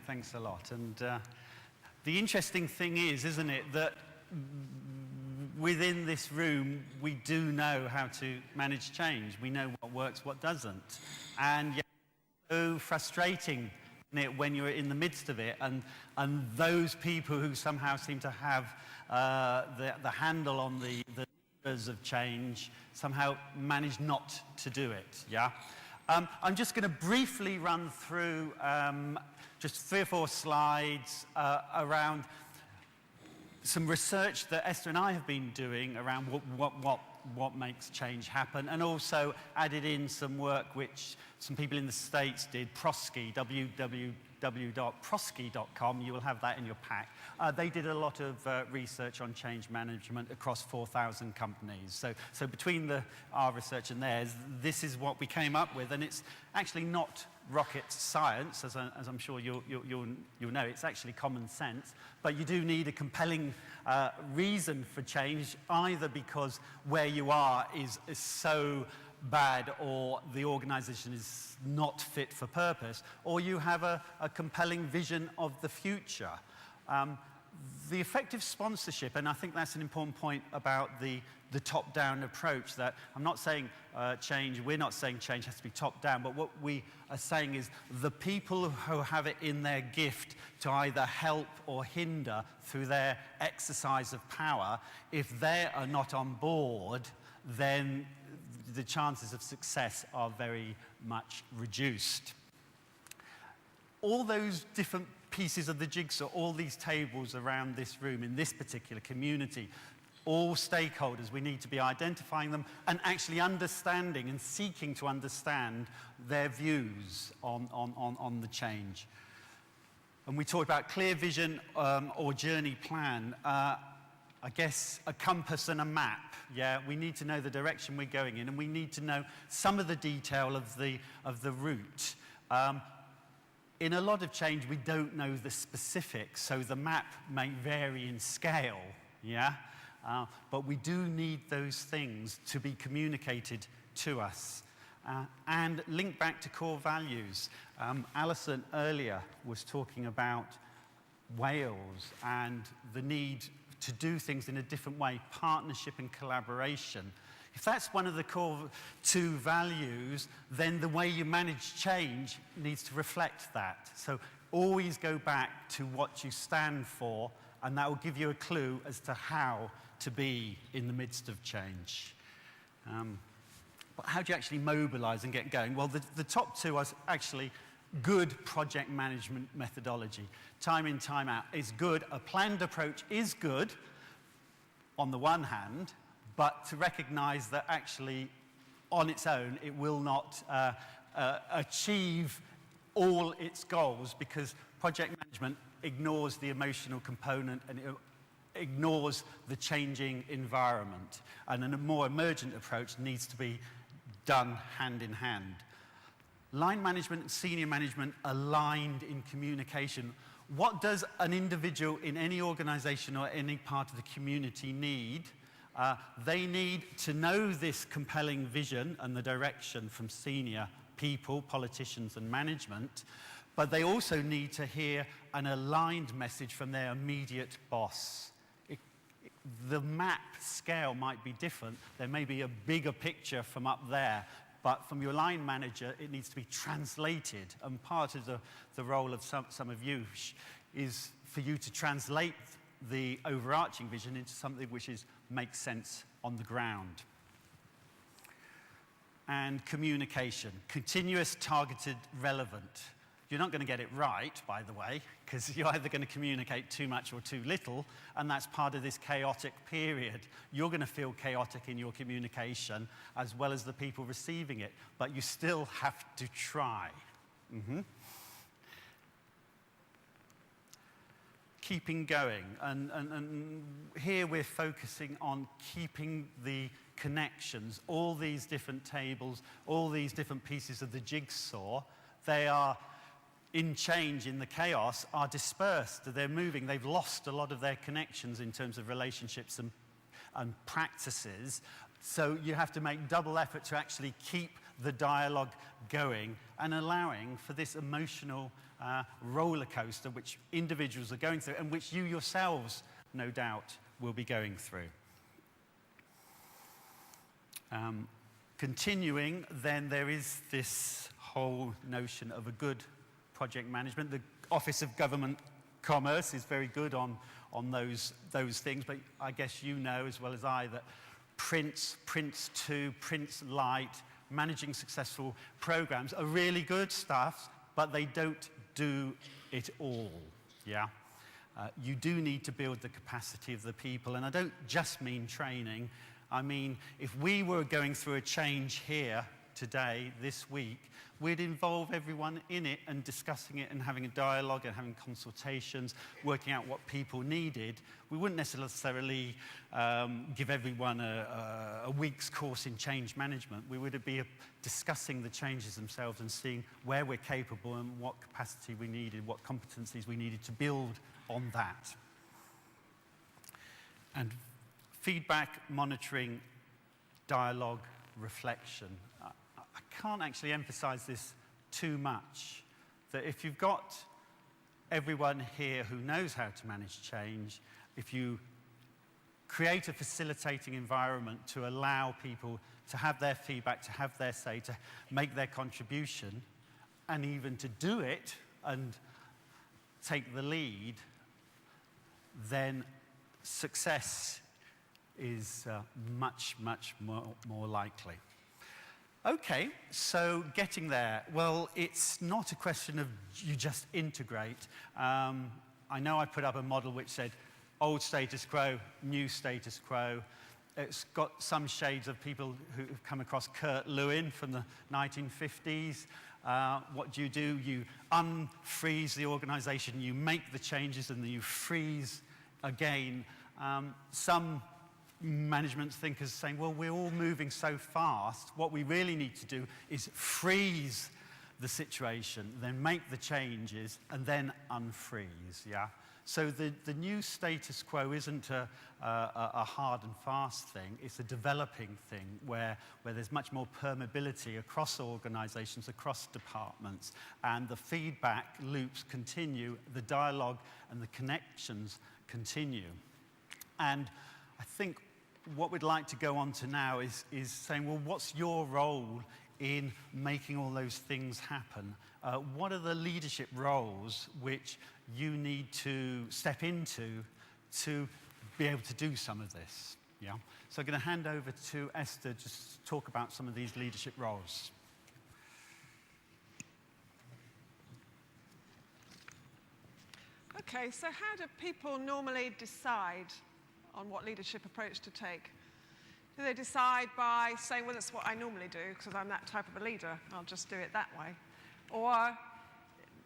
Thanks a lot. And the interesting thing is, isn't it, that within this room, we do know how to manage change. We know what works, what doesn't. And yet, it's so frustrating when you're in the midst of it, and those people who somehow seem to have the handle on the levers of change somehow manage not to do it, yeah? I'm just going to briefly run through just 3 or 4 slides around some research that Esther and I have been doing around what makes change happen, and also added in some work which some people in the States did, Prosky, www.prosky.com. You will have that in your pack. They did a lot of research on change management across 4,000 companies. So between our research and theirs, this is what we came up with, and it's actually not rocket science, as I'm sure you'll know. It's actually common sense, but you do need a compelling reason for change, either because where you are is so bad, or the organization is not fit for purpose, or you have a compelling vision of the future. The effective sponsorship, and I think that's an important point about the top-down approach, that I'm not saying we're not saying change has to be top-down, but what we are saying is the people who have it in their gift to either help or hinder through their exercise of power, if they are not on board, then the chances of success are very much reduced. All those different pieces of the jigsaw, all these tables around this room in this particular community, all stakeholders, we need to be identifying them and actually understanding and seeking to understand their views on the change. And we talked about clear vision or journey plan. I guess a compass and a map. Yeah, we need to know the direction we're going in, and we need to know some of the detail of the route. In a lot of change, we don't know the specifics, so the map may vary in scale. Yeah, but we do need those things to be communicated to us. And link back to core values. Alison earlier was talking about Wales and the need to do things in a different way, partnership and collaboration. If that's one of the core 2 values, then the way you manage change needs to reflect that. So always go back to what you stand for, and that will give you a clue as to how to be in the midst of change. But how do you actually mobilize and get going? Well, the top 2 are actually good project management methodology. Time in, time out is good. A planned approach is good on the one hand, but to recognize that actually on its own it will not achieve all its goals, because project management ignores the emotional component and it ignores the changing environment. And a more emergent approach needs to be done hand in hand. Line management and senior management aligned in communication. What does an individual in any organization or any part of the community need? They need to know this compelling vision and the direction from senior people, politicians and management, but they also need to hear an aligned message from their immediate boss. The map scale might be different. There may be a bigger picture from up there, but from your line manager, it needs to be translated. And part of the role of some of you is for you to translate the overarching vision into something which makes sense on the ground. And communication, continuous, targeted, relevant. You're not going to get it right, by the way, because you're either going to communicate too much or too little, and that's part of this chaotic period. You're going to feel chaotic in your communication, as well as the people receiving it, but you still have to try. Keeping going, and here we're focusing on keeping the connections, all these different tables, all these different pieces of the jigsaw. They are in change, in the chaos, are dispersed. They're moving. They've lost a lot of their connections in terms of relationships and practices. So you have to make double effort to actually keep the dialogue going and allowing for this emotional roller coaster which individuals are going through and which you yourselves, no doubt, will be going through. Continuing, then there is this whole notion of a good project management. The Office of Government Commerce is very good on those things, but I guess you know as well as I that Prince 2, Prince Light, managing successful programs are really good stuff, but they don't do it all, yeah? You do need to build the capacity of the people, and I don't just mean training. I mean, if we were going through a change here today, this week, we'd involve everyone in it and discussing it and having a dialogue and having consultations, working out what people needed. We wouldn't necessarily give everyone a week's course in change management. We would be discussing the changes themselves and seeing where we're capable and what capacity we needed, what competencies we needed to build on that. And feedback, monitoring, dialogue, reflection. I can't actually emphasize this too much, that if you've got everyone here who knows how to manage change, if you create a facilitating environment to allow people to have their feedback, to have their say, to make their contribution, and even to do it and take the lead, then success is much, much more likely. Okay, so getting there. Well, it's not a question of you just integrate. I know I put up a model which said old status quo, new status quo. It's got some shades of people who've come across Kurt Lewin from the 1950s. What do? You unfreeze the organization, you make the changes, and then you freeze again. Some management thinkers saying, well, we're all moving so fast. What we really need to do is freeze the situation, then make the changes, and then unfreeze, yeah? So the new status quo isn't a hard and fast thing. It's a developing thing where there's much more permeability across organizations, across departments, and the feedback loops continue, the dialogue and the connections continue. And I think what we'd like to go on to now is saying, well, what's your role in making all those things happen? What are the leadership roles which you need to step into to be able to do some of this? Yeah. So I'm going to hand over to Esther just to talk about some of these leadership roles. Okay, so how do people normally decide on what leadership approach to take? Do they decide by saying, well, that's what I normally do because I'm that type of a leader, I'll just do it that way? Or